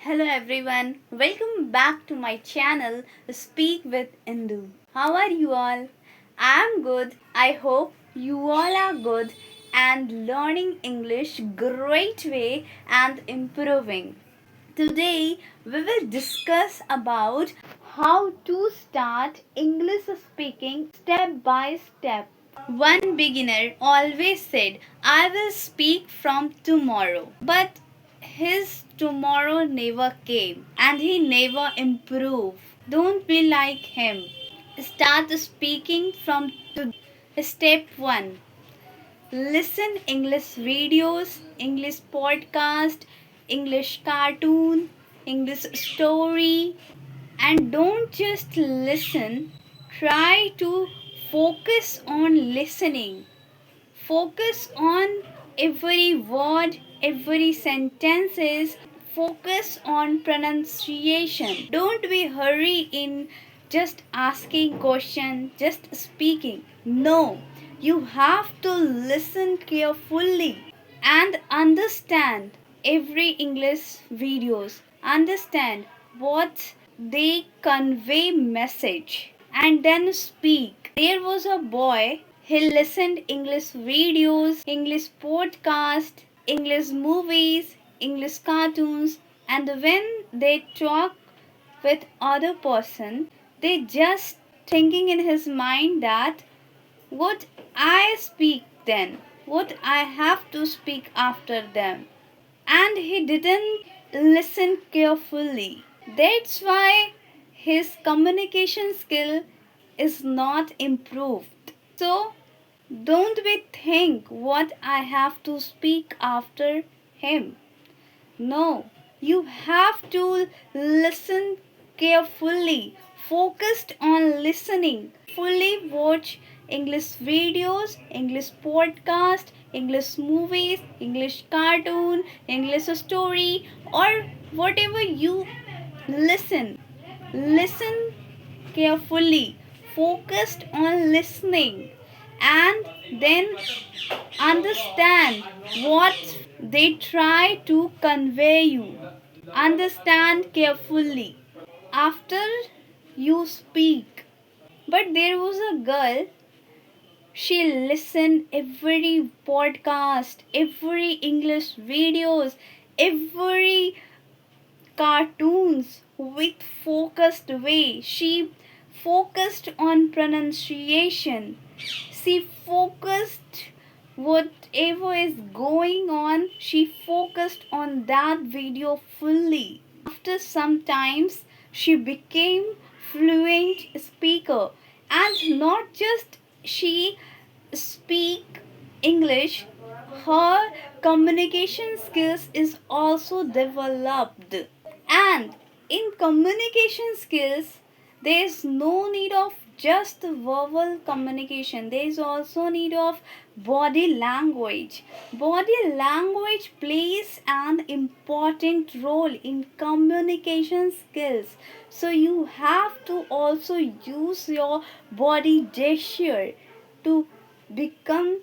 Hello everyone, welcome back to my channel Speak with Indu. How are you all? I am good. I hope you all are good and learning English great way and improving. Today we will discuss about how to start English speaking step by step. One beginner always said, I will speak from tomorrow. But his tomorrow never came and he never improved. Don't be like him. Start speaking from today. Step 1. Listen English videos, English podcast, English cartoon, English story, and don't just listen, try to focus on listening. Focus on every word, every sentences. Focus on pronunciation. Don't be hurry in just asking question, just speaking. No, you have to listen carefully and understand every English videos. Understand what they convey message and then speak. There was a boy, he listened English videos, English podcast, English movies, English cartoons, and when they talk with other person, they just thinking in his mind that what I speak then, what I have to speak after them. And he didn't listen carefully. That's why his communication skill is not improved. So don't we think what I have to speak after him. No, you have to listen carefully, focused on listening. Fully watch English videos, English podcast, English movies, English cartoon, English story, or whatever you listen. Listen carefully, focused on listening, and then understand what they try to convey you. Understand carefully after you speak. But there was a girl, she listened every podcast, every English videos, every cartoons with focused way. She focused on pronunciation. She focused whatever is going on. She focused on that video fully. After some times, she became fluent speaker, and not just she speak English, her communication skills is also developed. And in communication skills, there is no need of just verbal communication. There is also need of body language. Body language plays an important role in communication skills. So you have to also use your body gesture to become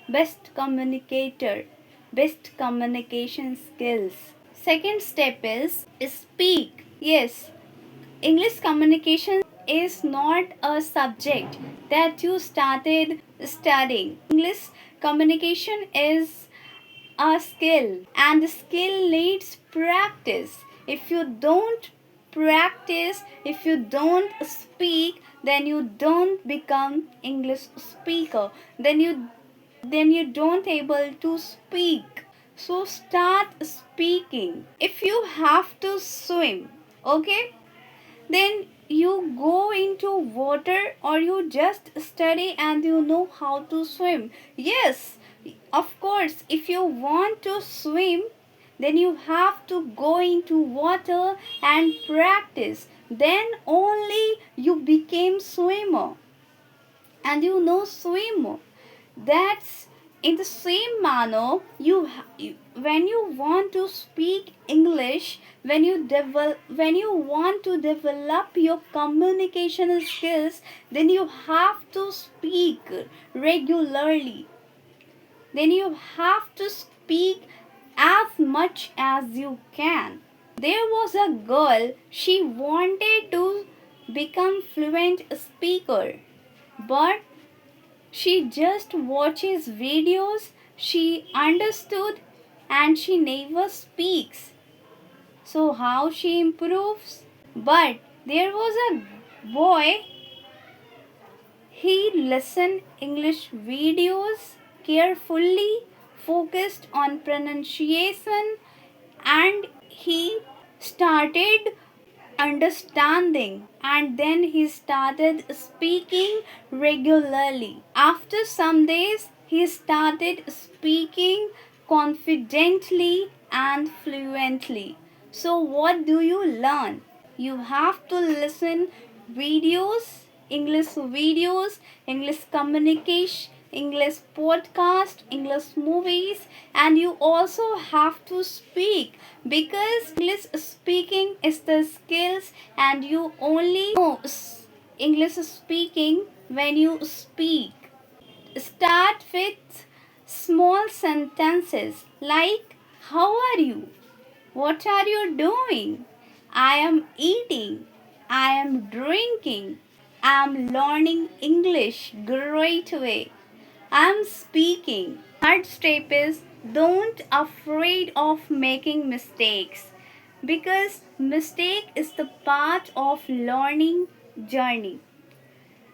best communicator, best communication skills. Second step is speak. Yes, English communication is not a subject that you started studying. English communication is a skill, and the skill needs practice. If you don't practice, if you don't speak, then you don't become English speaker. Then you don't able to speak. So start speaking. If you have to swim, okay, then you go into water or you just study and you know how to swim. Yes, of course, if you want to swim, then you have to go into water and practice. Then only you became swimmer and you know swim. That's in the same manner when you want to speak English, when you want to develop your communication skills, then you have to speak regularly. Then you have to speak as much as you can. There was a girl, she wanted to become fluent speaker, but she just watches videos, she understood and she never speaks. So how she improves? But there was a boy, he listened English videos carefully, focused on pronunciation, and he started understanding, and then he started speaking regularly. After some days, he started speaking confidently and fluently. So, what do you learn? You have to listen videos, English communication, English podcast, English movies, and you also have to speak, because English speaking is the skills and you only know English speaking when you speak. Start with small sentences like, how are you? What are you doing? I am eating. I am drinking. I am learning English great way. I am speaking. Third step is, don't afraid of making mistakes, because mistake is the part of learning journey.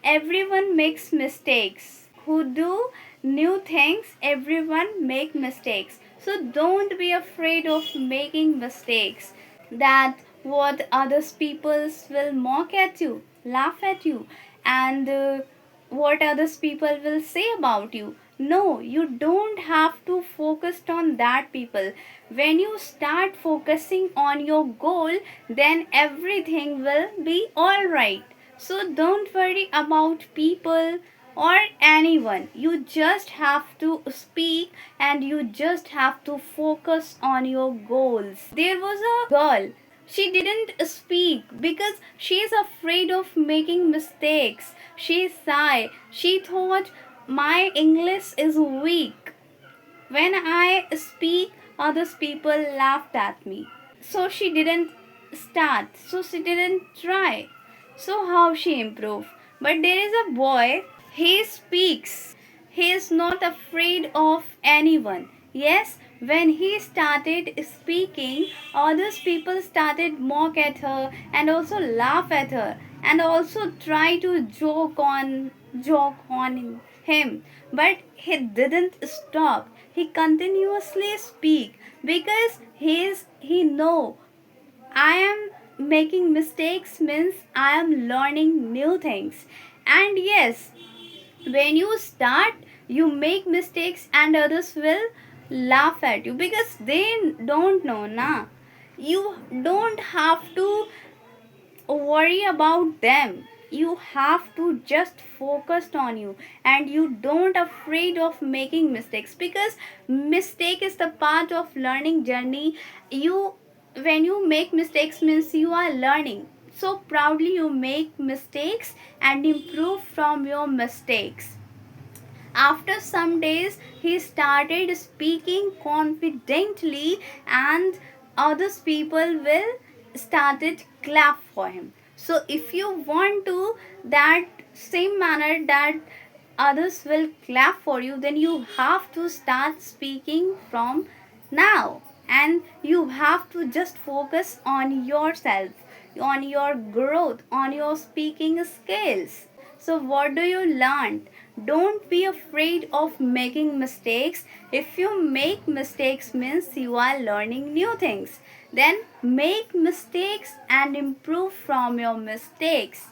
Everyone makes mistakes. Who do new things, everyone make mistakes. So don't be afraid of making mistakes. That what others peoples will mock at you, laugh at you, and what others people will say about you. No, you don't have to focus on that people. When you start focusing on your goal, then everything will be all right. So don't worry about people or anyone. You just have to speak and you just have to focus on your goals. There was a girl. She didn't speak because she is afraid of making mistakes. She is shy. She thought my English is weak. When I speak, others people laughed at me. So she didn't start. So she didn't try. So how she improved? But there is a boy, he speaks. He is not afraid of anyone. Yes, when he started speaking, others people started mock at her and also laugh at her and also try to joke on him. But he didn't stop. He continuously speak because he know I am making mistakes means I am learning new things. And yes, when you start, you make mistakes and others will laugh at you because they don't know, na. You don't have to worry about them. You have to just focus on you, and you don't afraid of making mistakes, because mistake is the part of learning journey. You, when you make mistakes means you are learning. So proudly you make mistakes and improve from your mistakes. After some days, he started speaking confidently, and others people will started clap for him. So if you want to that same manner that others will clap for you, then you have to start speaking from now, and you have to just focus on yourself, on your growth, on your speaking skills. So what do you learn? Don't be afraid of making mistakes. If you make mistakes means you are learning new things. Then make mistakes and improve from your mistakes.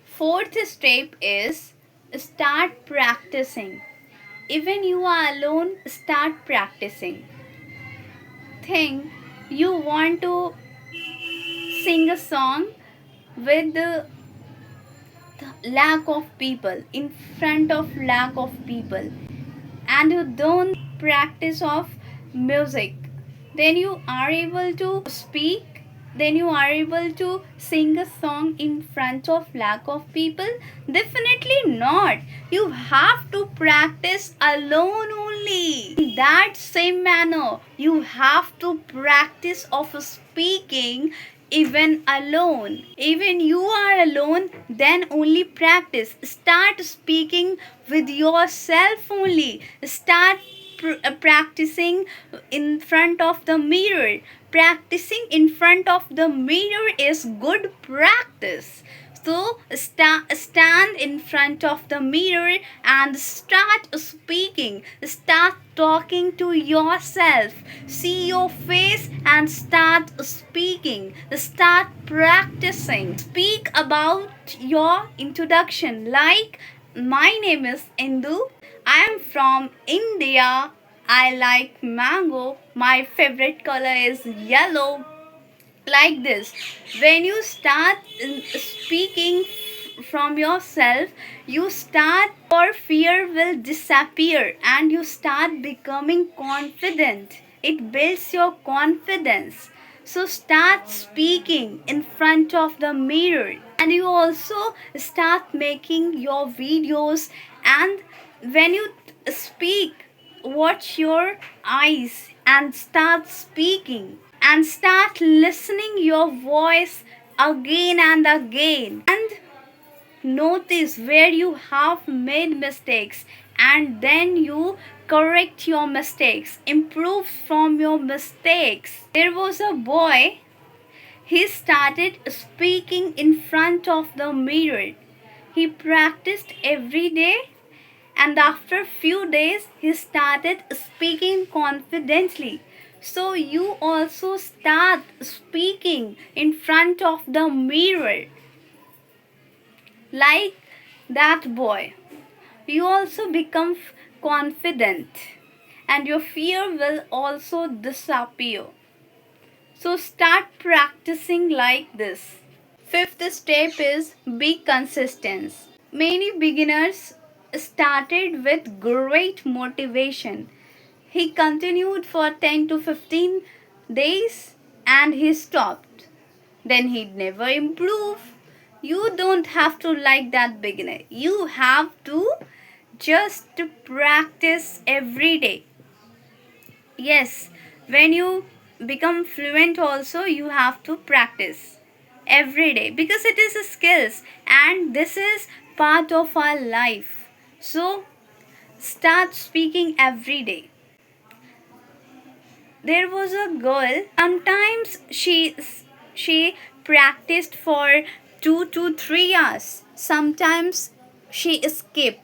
Fourth step is start practicing. Even you are alone, start practicing. Think you want to sing a song with the lack of people, in front of lack of people, and you don't practice of music, then you are able to speak then you are able to sing a song in front of lakh of people? Definitely not. You have to practice alone only. In that same manner, you have to practice of speaking even alone. Even you are alone, then only practice. Start speaking with yourself only. Start practicing in front of the mirror. Practicing in front of the mirror is good practice. So stand in front of the mirror and start speaking. Start talking to yourself. See your face and start speaking. Start practicing. Speak about your introduction, like, my name is Indu. I am from India. I like mango. My favorite color is yellow. Like this. When you start speaking from yourself, you start, your fear will disappear and you start becoming confident. It builds your confidence. So start speaking in front of the mirror, and you also start making your videos. And when you speak, watch your eyes and start speaking, and start listening your voice again and again, and notice where you have made mistakes, and then you correct your mistakes, improve from your mistakes. There was a boy, he started speaking in front of the mirror. He practiced every day, and after few days he started speaking confidently. So you also start speaking in front of the mirror like that boy. You also become confident, and your fear will also disappear. So start practicing like this. Fifth step is be consistent. Many beginners started with great motivation. He continued for 10 to 15 days and he stopped. Then he'd never improve. You don't have to like that beginner. You have to just practice every day. Yes, when you become fluent also, you have to practice every day, because it is a skills and this is part of our life. So start speaking every day. There was a girl, sometimes she practiced for 2 to 3 hours. Sometimes she skipped,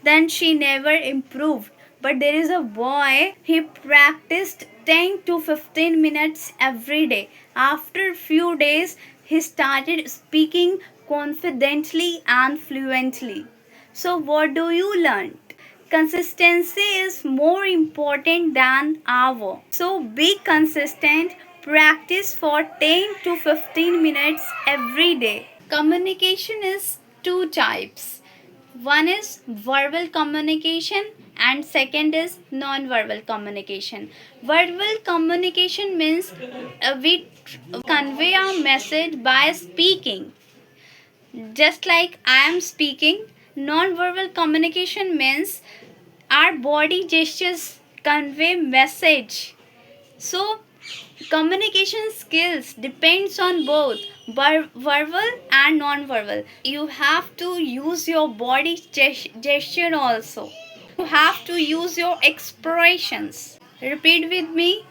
then she never improved. But there is a boy, he practiced 10 to 15 minutes every day. After few days, he started speaking confidently and fluently. So what do you learn? Consistency is more important than hour. So be consistent. Practice for 10 to 15 minutes every day. Communication is two types. One is verbal communication and second is non-verbal communication. Verbal communication means we convey our message by speaking. Just like I am speaking, non-verbal communication means our body gestures convey message. So communication skills depends on both verbal and non-verbal. You have to use your body gesture also. You have to use your expressions. Repeat with me.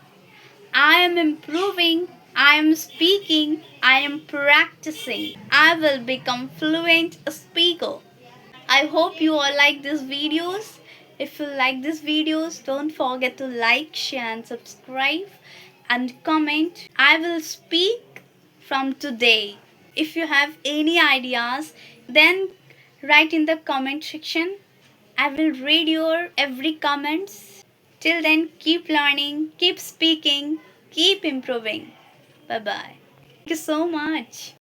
I am improving. I am speaking. I am practicing. I will become fluent speaker. I hope you all like these videos. If you like these videos, don't forget to like, share and subscribe and comment. I will speak from today. If you have any ideas, then write in the comment section. I will read your every comments. Till then, keep learning, keep speaking, keep improving. Bye bye. Thank you so much.